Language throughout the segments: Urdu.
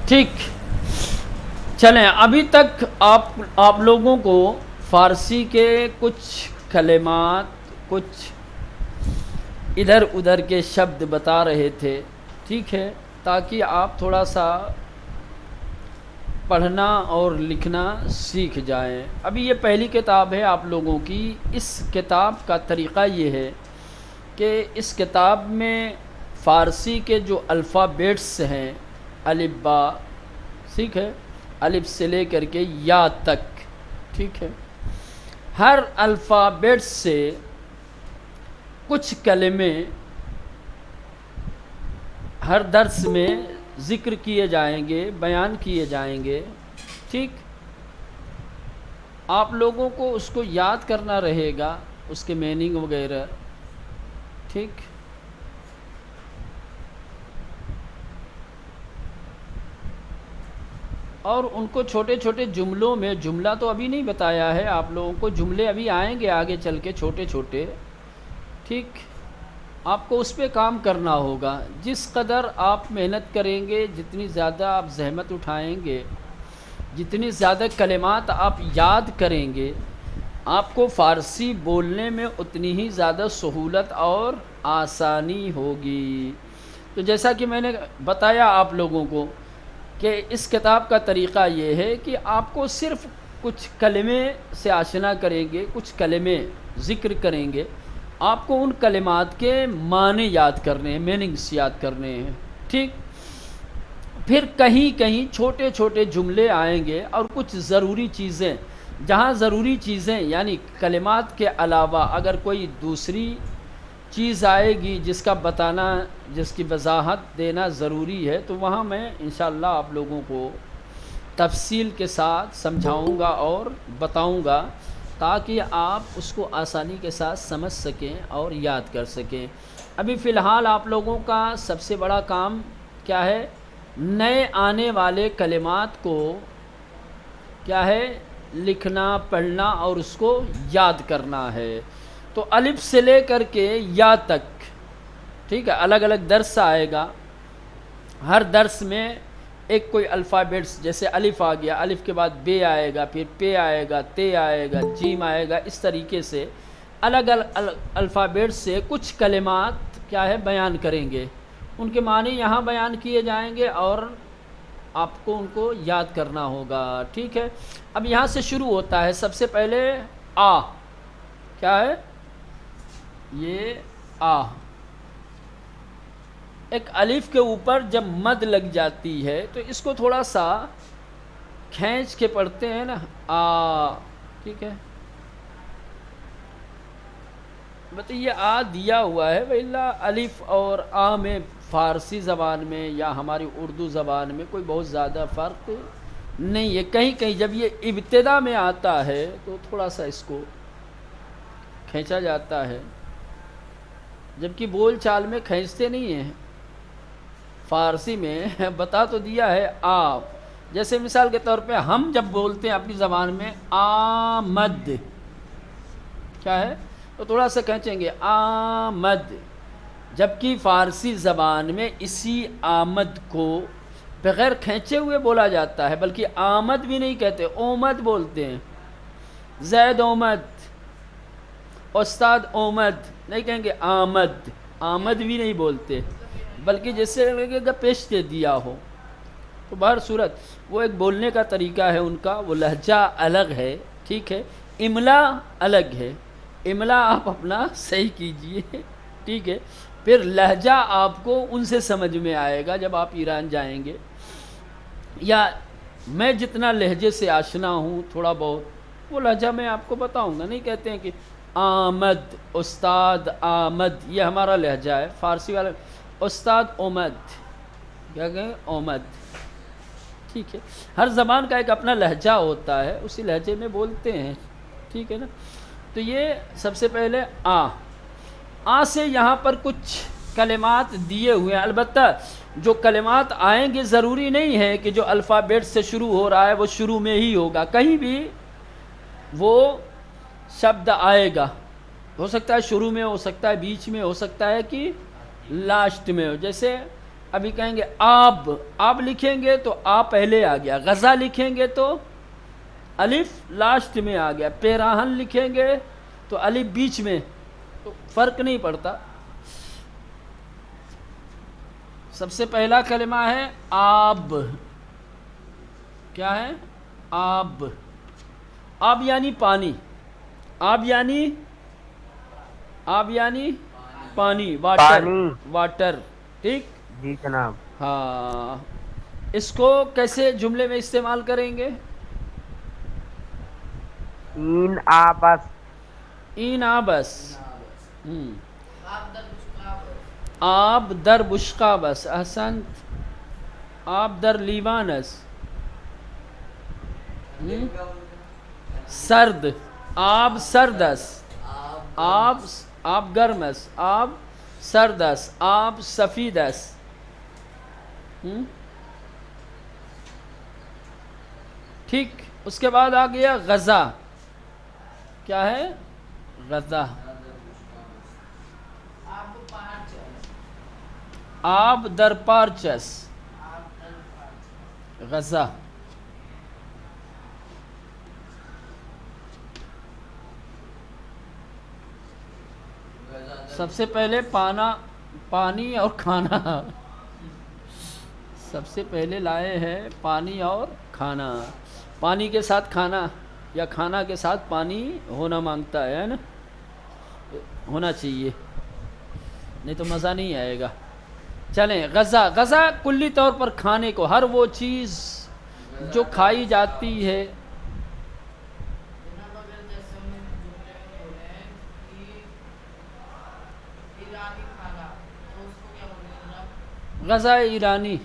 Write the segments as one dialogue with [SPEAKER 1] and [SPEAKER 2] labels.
[SPEAKER 1] ٹھیک، چلیں ابھی تک آپ لوگوں کو فارسی کے کچھ کلمات، کچھ ادھر ادھر کے شبد بتا رہے تھے، ٹھیک ہے، تاکہ آپ تھوڑا سا پڑھنا اور لکھنا سیکھ جائیں۔ ابھی یہ پہلی کتاب ہے آپ لوگوں کی۔ اس کتاب کا طریقہ یہ ہے کہ اس کتاب میں فارسی کے جو الفابیٹس ہیں، الف با، ٹھیک ہے، الف سے لے کر کے یا تک، ٹھیک ہے، ہر الفابیٹ سے کچھ کلمے ہر درس میں ذکر کیے جائیں گے، بیان کیے جائیں گے، ٹھیک۔ آپ لوگوں کو اس کو یاد کرنا رہے گا، اس کے میننگ وغیرہ، ٹھیک۔ اور ان کو چھوٹے چھوٹے جملوں میں، جملہ تو ابھی نہیں بتایا ہے آپ لوگوں کو، جملے ابھی آئیں گے آگے چل کے چھوٹے چھوٹے، ٹھیک۔ آپ کو اس پہ کام کرنا ہوگا۔ جس قدر آپ محنت کریں گے، جتنی زیادہ آپ زحمت اٹھائیں گے، جتنی زیادہ کلمات آپ یاد کریں گے، آپ کو فارسی بولنے میں اتنی ہی زیادہ سہولت اور آسانی ہوگی۔ تو جیسا کہ میں نے بتایا آپ لوگوں کو کہ اس کتاب کا طریقہ یہ ہے کہ آپ کو صرف کچھ کلمے سے آشنا کریں گے، کچھ کلمے ذکر کریں گے، آپ کو ان کلمات کے معنی یاد کرنے ہیں، میننگس یاد کرنے ہیں، ٹھیک۔ پھر کہیں کہیں چھوٹے چھوٹے جملے آئیں گے اور کچھ ضروری چیزیں، جہاں ضروری چیزیں یعنی کلمات کے علاوہ اگر کوئی دوسری چیز آئے گی جس کا بتانا، جس کی وضاحت دینا ضروری ہے، تو وہاں میں انشاءاللہ آپ لوگوں کو تفصیل کے ساتھ سمجھاؤں گا اور بتاؤں گا، تاکہ آپ اس کو آسانی کے ساتھ سمجھ سکیں اور یاد کر سکیں۔ ابھی فی الحال آپ لوگوں کا سب سے بڑا کام کیا ہے؟ نئے آنے والے کلمات کو کیا ہے؟ لکھنا، پڑھنا اور اس کو یاد کرنا ہے۔ تو الف سے لے کر کے یا تک، ٹھیک ہے، الگ الگ درس آئے گا، ہر درس میں ایک کوئی الفابیٹس، جیسے الف آ گیا، الف کے بعد بے آئے گا، پھر پے آئے گا، تے آئے گا، جیم آئے گا، اس طریقے سے الگ الگ الفابیٹس سے کچھ کلمات کیا ہے بیان کریں گے، ان کے معنی یہاں بیان کیے جائیں گے اور آپ کو ان کو یاد کرنا ہوگا، ٹھیک ہے۔ اب یہاں سے شروع ہوتا ہے، سب سے پہلے آ، کیا ہے یہ؟ آ، ایک الف کے اوپر جب مد لگ جاتی ہے تو اس کو تھوڑا سا کھینچ کے پڑھتے ہیں نا، آ، ٹھیک ہے۔ یہ آ دیا ہوا ہے، وَإِلَّا الف اور آ میں فارسی زبان میں یا ہماری اردو زبان میں کوئی بہت زیادہ فرق نہیں ہے۔ کہیں کہیں جب یہ ابتدا میں آتا ہے تو تھوڑا سا اس کو کھینچا جاتا ہے، جبکہ بول چال میں کھینچتے نہیں ہیں۔ فارسی میں بتا تو دیا ہے آ، جیسے مثال کے طور پہ ہم جب بولتے ہیں اپنی زبان میں آمد، کیا ہے؟ تو تھوڑا سا کھینچیں گے آمد، جبکہ فارسی زبان میں اسی آمد کو بغیر کھینچے ہوئے بولا جاتا ہے، بلکہ آمد بھی نہیں کہتے، اومد بولتے ہیں۔ زید اومد، استاد اومد، نہیں کہیں گے آمد، آمد بھی نہیں بولتے، بلکہ جیسے لگے گا پیش دے دیا ہو۔ تو بہر صورت وہ ایک بولنے کا طریقہ ہے ان کا، وہ لہجہ الگ ہے، ٹھیک ہے، املا الگ ہے، املا آپ اپنا صحیح کیجئے، ٹھیک ہے۔ پھر لہجہ آپ کو ان سے سمجھ میں آئے گا جب آپ ایران جائیں گے، یا میں جتنا لہجے سے آشنا ہوں تھوڑا بہت وہ لہجہ میں آپ کو بتاؤں گا۔ نہیں کہتے ہیں کہ آمد، استاد آمد، یہ ہمارا لہجہ ہے، فارسی والا استاد اومد، کیا کہیں؟ اومد، ٹھیک ہے۔ ہر زبان کا ایک اپنا لہجہ ہوتا ہے، اسی لہجے میں بولتے ہیں، ٹھیک ہے نا۔ تو یہ سب سے پہلے آ سے یہاں پر کچھ کلمات دیے ہوئے ہیں، البتہ جو کلمات آئیں گے ضروری نہیں ہے کہ جو الفابیٹ سے شروع ہو رہا ہے وہ شروع میں ہی ہوگا، کہیں بھی وہ شبد آئے گا، ہو سکتا ہے شروع میں، ہو سکتا ہے بیچ میں، ہو سکتا ہے کہ لاسٹ میں ہو۔ جیسے ابھی کہیں گے آب، آب لکھیں گے تو آ پہلے آ گیا، غزہ لکھیں گے تو الف لاسٹ میں آ گیا، پیراہن لکھیں گے تو الف بیچ میں، تو فرق نہیں پڑتا۔ سب سے پہلا کلمہ ہے آب، کیا ہے؟ آب، آب یعنی پانی، آب یعنی، آب یعنی پانی، واٹر،
[SPEAKER 2] پانی.
[SPEAKER 1] واٹر، ٹھیک؟
[SPEAKER 2] جی جناب.
[SPEAKER 1] ہاں، اس کو کیسے جملے میں استعمال کریں گے؟
[SPEAKER 2] این آبس.
[SPEAKER 1] این آبس، آب در بشقابس، احسنت، آب در لیوانس، سرد، آب سرد است، آب، آب گرم است، آب سرد است، آب سفید است۔ ٹھیک، اس کے بعد آ گیا غذا، کیا ہے؟ غذا، آب در پارچس، غذا، سب سے پہلے پانی اور کھانا، سب سے پہلے لائے ہیں پانی اور کھانا، پانی کے ساتھ کھانا یا کھانا کے ساتھ پانی ہونا مانگتا ہے نا، ہونا چاہیے، نہیں تو مزہ نہیں آئے گا۔ چلیں، غذا، غذا کلی طور پر کھانے کو، ہر وہ چیز جو کھائی جاتی ہے۔ غذا ایرانی،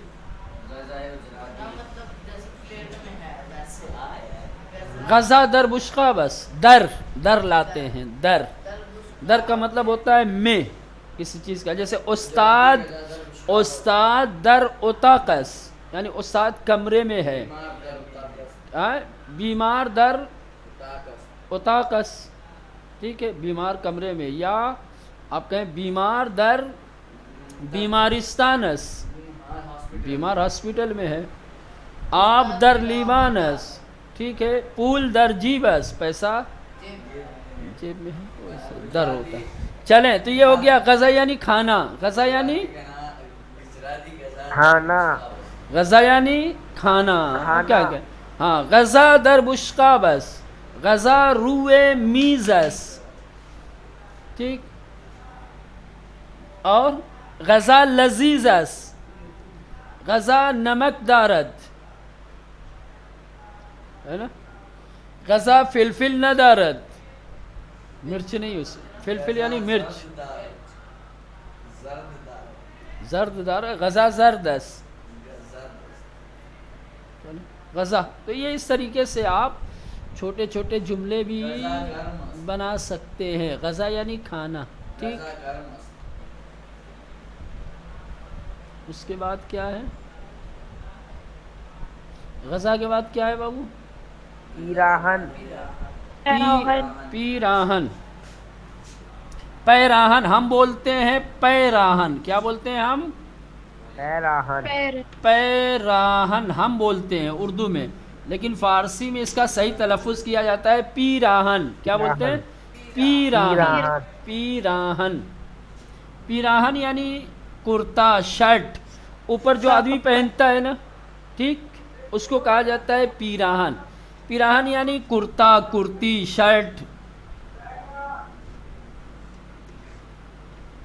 [SPEAKER 1] غذا در بشقابس، در لاتے ہیں، در کا مطلب ہوتا ہے میں کسی چیز کا، جیسے استاد در اتاقس، یعنی استاد کمرے میں ہے، بیمار در اتاقس، ٹھیک ہے، بیمار کمرے میں، یا آپ کہیں بیمار در بیمارستانس، بیمار ہاسپٹل میں ہے، آب در لیوانس، ٹھیک ہے، پول در جیبس، پیسہ جیب میں ہے، در ہوتا ہے۔ چلیں، تو یہ ہو گیا غذا یعنی کھانا، غذا یعنی
[SPEAKER 2] کھانا.
[SPEAKER 1] غذا یعنی کھانا،
[SPEAKER 2] کھانا.
[SPEAKER 1] کیا کہ ہاں، غذا در بشقابس، غذا روئے میزس، ٹھیک، اور غذا لذیذ است، غذا نمک دارد، ہے نا، غذا فلفل ندارد، مرچ نہیں، اس فلفل یعنی مرچ، زرد دار، غذا زرد است، غذا۔ تو یہ اس طریقے سے آپ چھوٹے چھوٹے جملے بھی بنا سکتے ہیں، غذا یعنی کھانا، ٹھیک۔ اس کے بعد کیا ہے؟ غذا کے بعد کیا ہے بابو؟
[SPEAKER 2] پیراہن.
[SPEAKER 1] پیراہن، پیراہن، ہم بولتے ہیں پیراہن، کیا بولتے ہیں ہم؟
[SPEAKER 2] پیراہن.
[SPEAKER 1] پیراہن ہم بولتے ہیں اردو میں، لیکن فارسی میں اس کا صحیح تلفظ کیا جاتا ہے پیراہن، کیا بولتے ہیں؟ پیراہن، پیراہن، پیراہن یعنی کرتا، شرٹ، اوپر جو آدمی پہنتا ہے نا، ٹھیک، اس کو کہا جاتا ہے پیراہن۔ پیراہن یعنی کرتا، کرتی، شرٹ،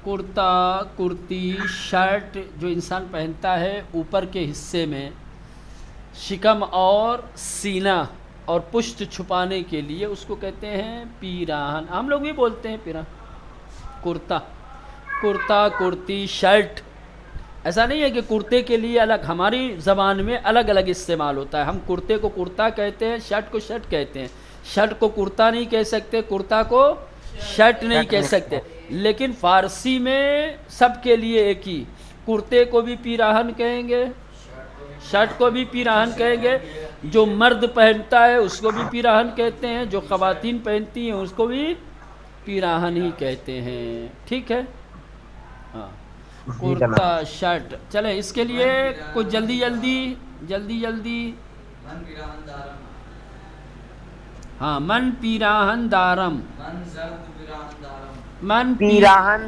[SPEAKER 1] کرتا، کرتی، شرٹ جو انسان پہنتا ہے اوپر کے حصے میں، شکم اور سینہ اور پشت چھپانے کے لیے، اس کو کہتے ہیں پیراہن۔ ہم لوگ بھی بولتے ہیں پیراہن، کرتا، کرتا، کرتی، شرٹ۔ ایسا نہیں ہے کہ کرتے کے لیے الگ، ہماری زبان میں الگ الگ استعمال ہوتا ہے، ہم کرتے کو کرتا کہتے ہیں، شرٹ کو شرٹ کہتے ہیں، شرٹ کو کرتا نہیں کہہ سکتے، کرتا کو شرٹ نہیں کہہ سکتے، لیکن فارسی میں سب کے لیے ایک ہی، کرتے کو بھی پیراہن کہیں گے، شرٹ کو بھی پیراہن کہیں گے، جو مرد پہنتا ہے اس کو بھی پیراہن کہتے ہیں، جو خواتین پہنتی ہیں اس کو بھی پیراہن ہی کہتے ہیں، ٹھیک ہے، ہاں۔
[SPEAKER 2] جی جناب.
[SPEAKER 1] کرتا شرٹ. چلیں اس کے لیے کچھ جلدی
[SPEAKER 3] من پیراہن دارم.
[SPEAKER 1] ہاں من پیراہن دارم.
[SPEAKER 3] من زرد پیراہن دارم.
[SPEAKER 2] پیراہن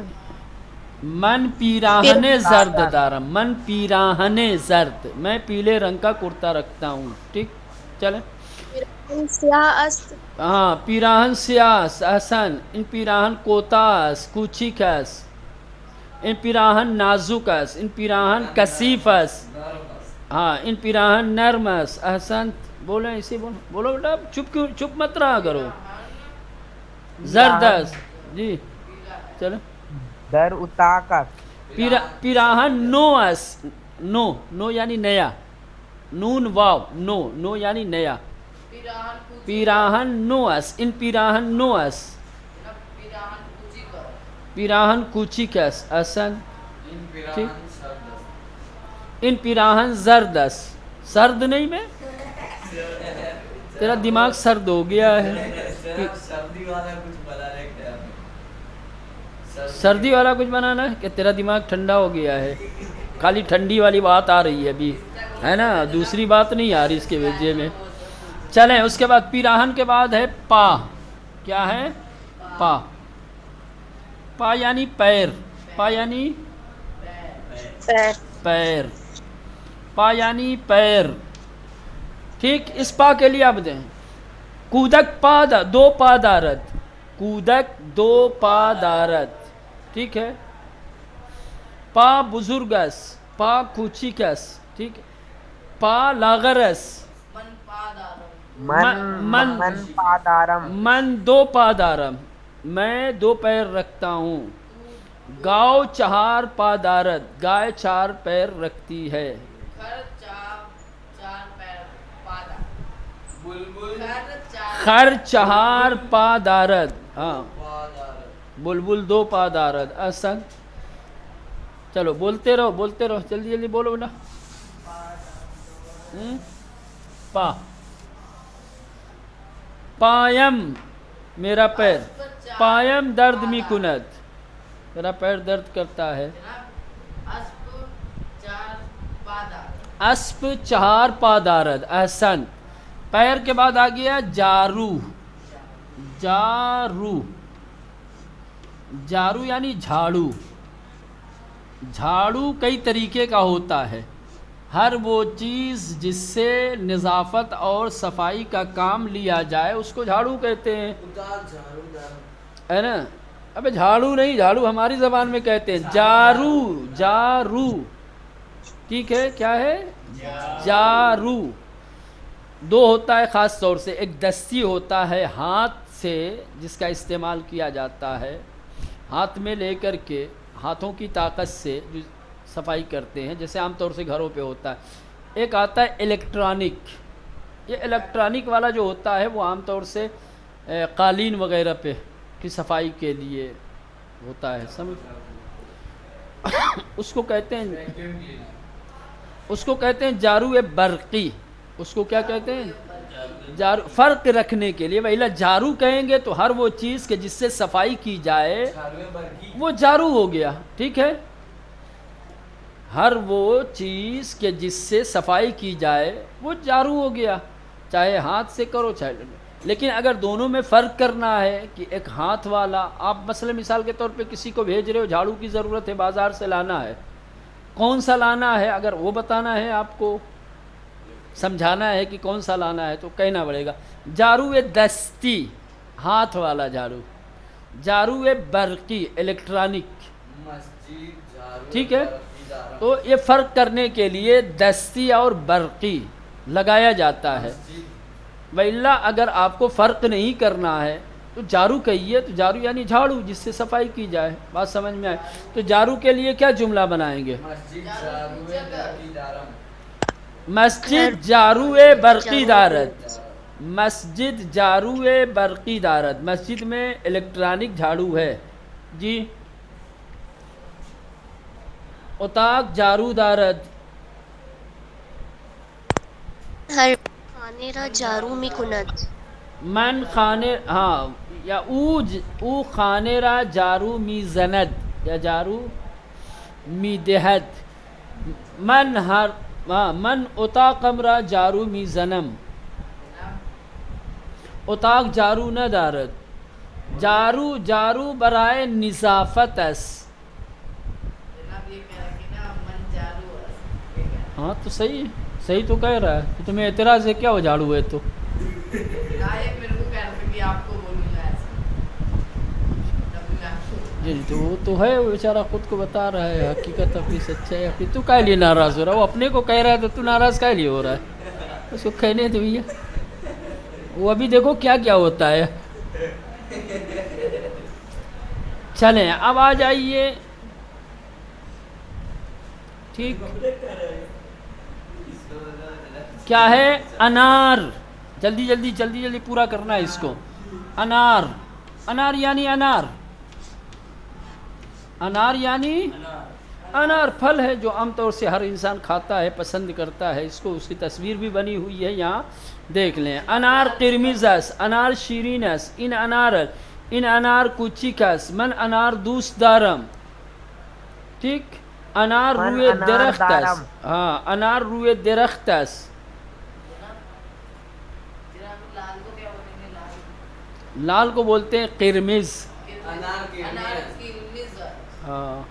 [SPEAKER 1] من پیراہن زرد دارم. من پیراہن زرد، میں پیلے رنگ کا کرتا رکھتا ہوں. ٹھیک چلیں.
[SPEAKER 4] سیاہ است.
[SPEAKER 1] ہاں پیراہن سیاس. احسن. ان پیراہن کوتاس کوچیکس. ان پیراہن نازکس. ان پیراہن کثیفس. ہاں ان پیراہن نرمس. احسن. بولیں اسی بولو بیٹا، چپ مت رہا کرو. زردس. جی چلو.
[SPEAKER 2] در اتاکس.
[SPEAKER 1] پیراہن نوس. نو یعنی نیا. نون واو نو یعنی نیا. پیراہن نوس. ان پیراہن نوس. پیراہن کوچیکس. احسن. ان پیراہن زردس. سرد نہیں میں تیرا دماغ سرد ہو گیا ہے.
[SPEAKER 3] سردی والا کچھ بنا رکھتے ہیں.
[SPEAKER 1] سردی والا کچھ بنانا ہے کہ تیرا دماغ ٹھنڈا ہو گیا ہے. خالی ٹھنڈی والی بات آ رہی ہے ابھی، ہے نا، دوسری بات نہیں آ رہی اس کے وجہ میں. چلیں اس کے بعد پیراہن کے بعد ہے پا. کیا ہے؟ پا. پا یعنی پیر. پا یعنی پیر. پا یعنی پیر. ٹھیک. اس پا کے لیے اب دیں کودک پا دو پا دارد. کودک دو پا دارد. ٹھیک ہے. پا بزرگس. پا کوچیکس. ٹھیک ہے. پا لاغرس.
[SPEAKER 2] من پادارم.
[SPEAKER 1] من دو پا دارم. میں دو پیر رکھتا ہوں. گاؤ چہار پا دارد. گائے چار پیر رکھتی ہے. خر چہار پا دارد. ہاں بلبل دو پا دارد. احسن. چلو بولتے رہو جلدی بولو بیٹا. پا. پایم میرا پیر. پایم درد می کند. میرا پیر درد کرتا ہے. اسپ چہار پا دارد. احسن. پیر کے بعد آ گیا جارو. جارو یعنی جھاڑو. جھاڑو کئی طریقے کا ہوتا ہے. ہر وہ چیز جس سے نظافت اور صفائی کا کام لیا جائے اس کو جھاڑو کہتے ہیں، ہے نا. ابے جھاڑو نہیں، جھاڑو ہماری زبان میں کہتے ہیں. جارو. ٹھیک ہے. کیا ہے؟ جارو. دو ہوتا ہے خاص طور سے. ایک دستی ہوتا ہے ہاتھ سے جس کا استعمال کیا جاتا ہے، ہاتھ میں لے کر کے ہاتھوں کی طاقت سے جو صفائی کرتے ہیں، جیسے عام طور سے گھروں پہ ہوتا ہے. ایک آتا ہے الیکٹرانک. یہ الیکٹرانک والا جو ہوتا ہے وہ عام طور سے قالین وغیرہ پہ کی صفائی کے لیے ہوتا ہے. سمجھ اس کو کہتے ہیں جارو برقی. اس کو کیا کہتے ہیں؟ جارو. فرق رکھنے کے لیے ویلا جارو کہیں گے تو ہر وہ چیز کہ جس سے صفائی کی جائے وہ جارو ہو گیا. ٹھیک ہے. ہر وہ چیز کہ جس سے صفائی کی جائے وہ جارو ہو گیا، چاہے ہاتھ سے کرو چاہے. لیکن اگر دونوں میں فرق کرنا ہے کہ ایک ہاتھ والا، آپ مثال کے طور پہ کسی کو بھیج رہے ہو، جھاڑو کی ضرورت ہے، بازار سے لانا ہے، کون سا لانا ہے اگر وہ بتانا ہے، آپ کو سمجھانا ہے کہ کون سا لانا ہے تو کہنا پڑے گا جارو دستی، ہاتھ والا جھاڑو. جارو برقی الیکٹرانک. ٹھیک ہے. تو یہ فرق کرنے کے لیے دستی اور برقی لگایا جاتا ہے. وَإِلَّا اگر آپ کو فرق نہیں کرنا ہے تو جارو کہیے. تو جارو یعنی جھاڑو جس سے صفائی کی جائے. بات سمجھ میں آئے؟ تو جارو کے لیے کیا جملہ بنائیں گے؟ مسجد جارو برقی دارد. مسجد جارو برقی دارد. مسجد میں الیکٹرانک جھاڑو ہے. جی. اتاق جارو دارد.
[SPEAKER 4] ہر خانے را جارو می کند.
[SPEAKER 1] من خانے، ہاں، یا او خانے را جارو می زند. یا جارو میدہد من اتاق امرا جارو می زنم اتاق جارو نہ دارد جارو برائے نظافت است.
[SPEAKER 5] جناب یہ کہہ رہا کہ نا من جارو ہے.
[SPEAKER 1] ہاں تو صحیح تو کہہ رہا ہے. تمہیں اعتراض ہے کیا وہ جھاڑو ہے تو؟
[SPEAKER 5] نائب میرے کو کہہ رہا تھا کہ آپ کو بولوں گا ایسا. تبھی میں آپ کو
[SPEAKER 1] جی تو وہ تو ہے، وہ بیچارہ خود کو بتا رہا ہے حقیقت اپنی سچائی اپنی. تو کہہ لیے ناراض ہو رہا ہے؟ وہ اپنے کو کہہ رہا ہے تو ناراض کہہ لیے ہو رہا ہے؟ اس کو کہنے تو بھیا، وہ ابھی دیکھو کیا کیا ہوتا ہے. چلیں اب آ جائیے. ٹھیک کیا ہے؟ انار. جلدی پورا کرنا ہے اس کو. انار یعنی انار پھل ہے جو عام طور سے ہر انسان کھاتا ہے، پسند کرتا ہے. اس کو اس کی تصویر بھی بنی ہوئی ہے یہاں دیکھ لیں. انار قرمز است، انار شیرین است. این انار کوچیک است. من انار دوست دارم. ٹھیک. انار
[SPEAKER 2] من
[SPEAKER 1] روی
[SPEAKER 2] انار
[SPEAKER 1] درخت
[SPEAKER 2] دارم.
[SPEAKER 1] است. ہاں انار روی درخت است.
[SPEAKER 5] جناب لال کو کیا بولیں گے؟ لال
[SPEAKER 1] لال کو بولتے ہیں قرمز.
[SPEAKER 3] انار کی
[SPEAKER 5] کی رمیز.
[SPEAKER 1] ہاں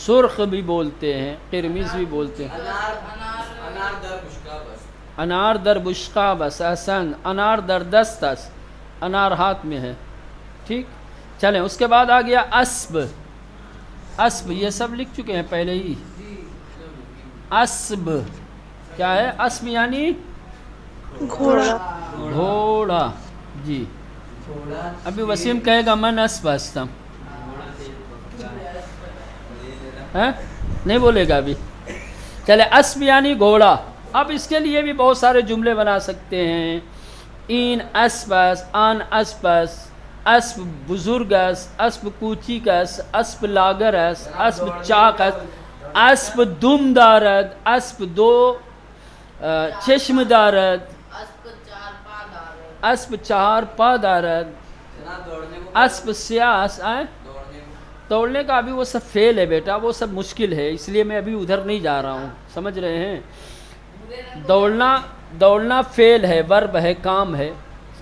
[SPEAKER 1] سرخ بھی بولتے ہیں، قرمز بھی بولتے ہیں.
[SPEAKER 3] انار در بشکا بس.
[SPEAKER 1] انار در بشقا بس. احسن. انار در دست است. انار ہاتھ میں ہے. ٹھیک. چلیں اس کے بعد آ گیا اسب. یہ سب لکھ چکے ہیں پہلے ہی. اسب کیا ہے؟ اسب یعنی گھوڑا. جی ابھی وسیم کہے گا من اسب ہستم. نہیں بولے گا ابھی. چلے اسب یعنی گھوڑا. اب اس کے لیے بھی بہت سارے جملے بنا سکتے ہیں. این اسب است، آن اسب است، اسب بزرگ است، اسب کوچیک است، اسب لاغر است، اسب چاق است، اسب دم دارد، اسب دو چشم دارد، اسب چار پا دارد،
[SPEAKER 3] جناب دوڑنے کو
[SPEAKER 1] اسب سیاہ است. دوڑنے کا ابھی وہ سب فعل ہے بیٹا، وہ سب مشکل ہے، اس لیے میں ابھی ادھر نہیں جا رہا ہوں. سمجھ رہے ہیں؟ دوڑنا فعل ہے، ورب ہے، کام ہے.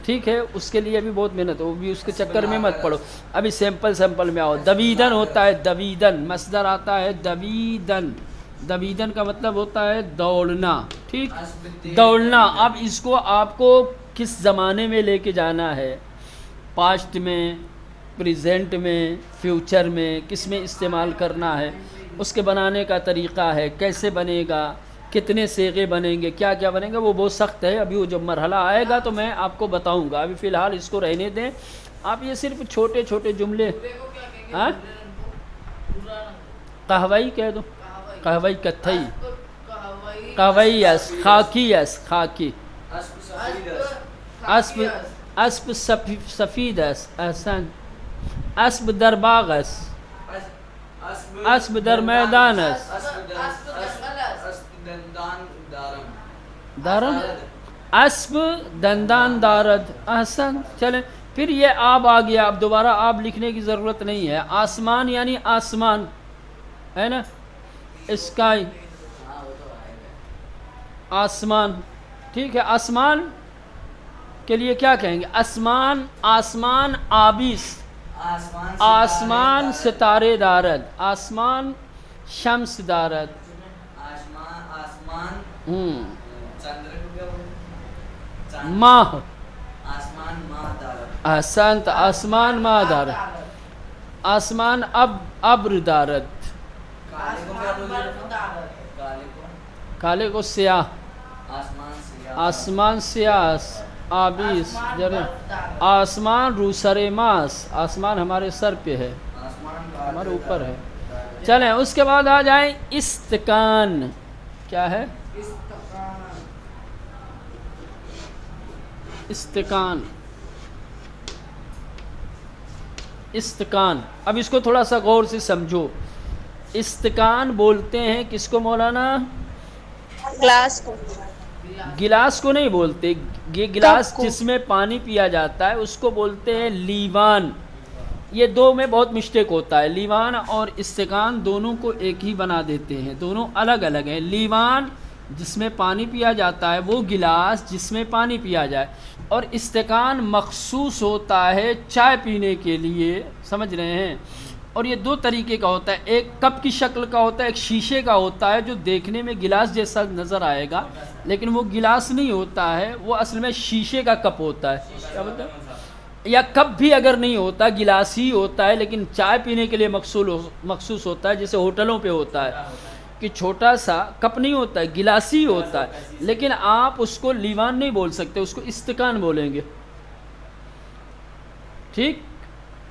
[SPEAKER 1] ٹھیک ہے. اس کے لیے ابھی بہت محنت ہو، بھی اس کے چکر میں مت پڑو. ابھی سیمپل میں آؤ. دویدن ہوتا ہے، دویدن مصدر آتا ہے. دویدن کا مطلب ہوتا ہے دوڑنا. ٹھیک. دوڑنا. اب اس کو آپ کو کس زمانے میں لے کے جانا ہے؟ پاسٹ میں، پریزنٹ میں، فیوچر میں، کس میں استعمال کرنا ہے؟ اس کے بنانے کا طریقہ ہے، کیسے بنے گا، کتنے صیغے بنیں گے، کیا کیا بنیں گے، وہ بہت سخت ہے. ابھی وہ جب مرحلہ آئے گا تو میں آپ کو بتاؤں گا. ابھی فی الحال اس کو رہنے دیں. آپ یہ صرف چھوٹے جملے. ہاں قہوئی کہہ دو. قہوئی کتھئی. قہوئی اس خاکی اس خاکی. اسب سفید اس. احسن. اسب در باغ اس. اسب در میدان اس. دارم. اسب دندان دارد. احسن. چلیں پھر یہ آب آ گیا. اب دوبارہ آب لکھنے کی ضرورت نہیں ہے. آسمان یعنی آسمان ہے نا، اسکائی. آسمان. ٹھیک ہے. آسمان کے لیے کیا کہیں گے؟ آسمان آبیس. آسمان ستارے دارد. آسمان شمس دارد.
[SPEAKER 3] آسمان چندر کو کیا بولتے؟
[SPEAKER 1] ماہ.
[SPEAKER 3] آسمان ماہ دارد.
[SPEAKER 1] احسنت. آسمان ماہ دارد. آسمان ابر دارد.
[SPEAKER 3] کالے کو کیا بولتے؟
[SPEAKER 1] کالے کو سیاہ.
[SPEAKER 3] آسمان سیاہ.
[SPEAKER 1] آسمان سیاہ آبیس. آسمان روسر ماس. آسمان ہمارے سر پہ ہے، ہمارے اوپر ہے. چلیں اس کے بعد آ جائیں استکان. کیا ہے؟ استکان. اب اس کو تھوڑا سا غور سے سمجھو. استکان بولتے ہیں کس کو مولانا؟
[SPEAKER 4] گلاس کو.
[SPEAKER 1] گلاس کو نہیں بولتے. یہ گلاس جس میں پانی پیا جاتا ہے اس کو بولتے ہیں لیوان. یہ دو میں بہت مسٹیک ہوتا ہے، لیوان اور استقان دونوں کو ایک ہی بنا دیتے ہیں، دونوں الگ الگ ہیں۔ لیوان جس میں پانی پیا جاتا ہے وہ گلاس جس میں پانی پیا جائے، اور استقان مخصوص ہوتا ہے چائے پینے کے لیے، سمجھ رہے ہیں؟ اور یہ دو طریقے کا ہوتا ہے، ایک کپ کی شکل کا ہوتا ہے، ایک شیشے کا ہوتا ہے جو دیکھنے میں گلاس جیسا نظر آئے گا لیکن وہ گلاس نہیں ہوتا ہے، وہ اصل میں شیشے کا کپ ہوتا ہے، کیا بولتے ہیں؟ یا کپ بھی اگر نہیں ہوتا گلاس ہی ہوتا ہے لیکن چائے پینے کے لیے مخصوص ہوتا ہے، جیسے ہوٹلوں پہ ہوتا ہے کہ چھوٹا سا کپ نہیں ہوتا ہے، گلاس ہی ہوتا ہے، لیکن آپ اس کو لیوان نہیں بول سکتے، اس کو استقان بولیں گے، ٹھیک؟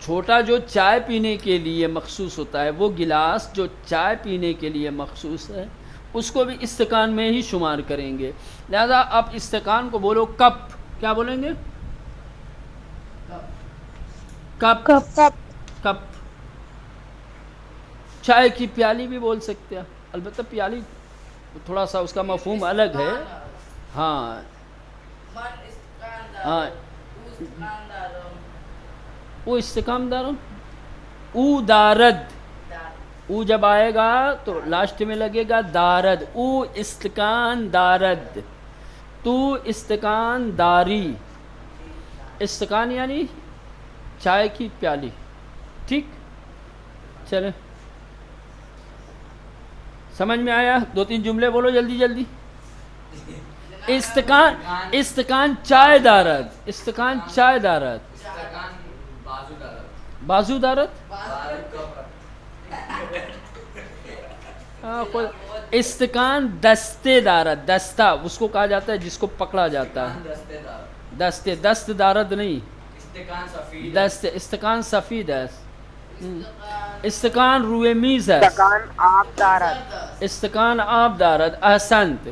[SPEAKER 1] چھوٹا جو چائے پینے کے لیے مخصوص ہوتا ہے، وہ گلاس جو چائے پینے کے لیے مخصوص ہے اس کو بھی استقان میں ہی شمار کریں گے۔ لہذا آپ استقان کو بولو کپ، کیا بولیں گے؟ Cup cup. چائے کی پیالی بھی بول سکتے ہیں، البتہ پیالی تھوڑا سا اس کا مفہوم الگ ہے، ہاں ہاں، او استقام دارم، او دارد، او جب آئے گا تو لاسٹ میں لگے گا دارد، او استقان دارد، تو استقان داری، استقان یعنی چائے کی پیالی، ٹھیک؟ چلیں سمجھ میں آیا؟ دو تین جملے بولو جلدی جلدی۔ استقان چائے دارد، استقان چائے دارد،
[SPEAKER 3] استقان بازو دارد،
[SPEAKER 1] بازو دارد، استقان دستے دارد، دستہ اس کو کہا جاتا ہے جس کو پکڑا جاتا ہے،
[SPEAKER 3] دستے دارد،
[SPEAKER 1] دستے، دست دارد نہیں،
[SPEAKER 3] استقان سفید،
[SPEAKER 1] دست، استقان سفید ہے، استقان روئے میز ہے،
[SPEAKER 2] استقان آب دارد،
[SPEAKER 1] استقان آب دارد، احسنت۔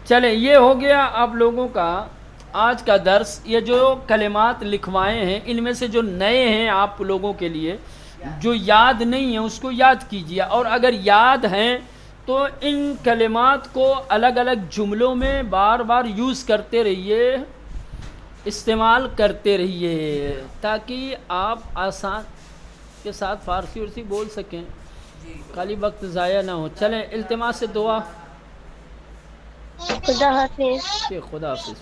[SPEAKER 1] چلیں یہ ہو گیا آپ لوگوں کا آج کا درس۔ یہ جو کلمات لکھوائے ہیں ان میں سے جو نئے ہیں آپ لوگوں کے لیے، جو یاد نہیں ہیں اس کو یاد کیجیے، اور اگر یاد ہیں تو ان کلمات کو الگ الگ جملوں میں بار بار یوز کرتے رہیے، استعمال کرتے رہیے، تاکہ آپ آسان کے ساتھ فارسی ورسی بول سکیں، خالی وقت ضائع نہ ہو۔ چلیں التماس سے دعا،
[SPEAKER 4] خدا حافظ۔
[SPEAKER 1] خدا حافظ۔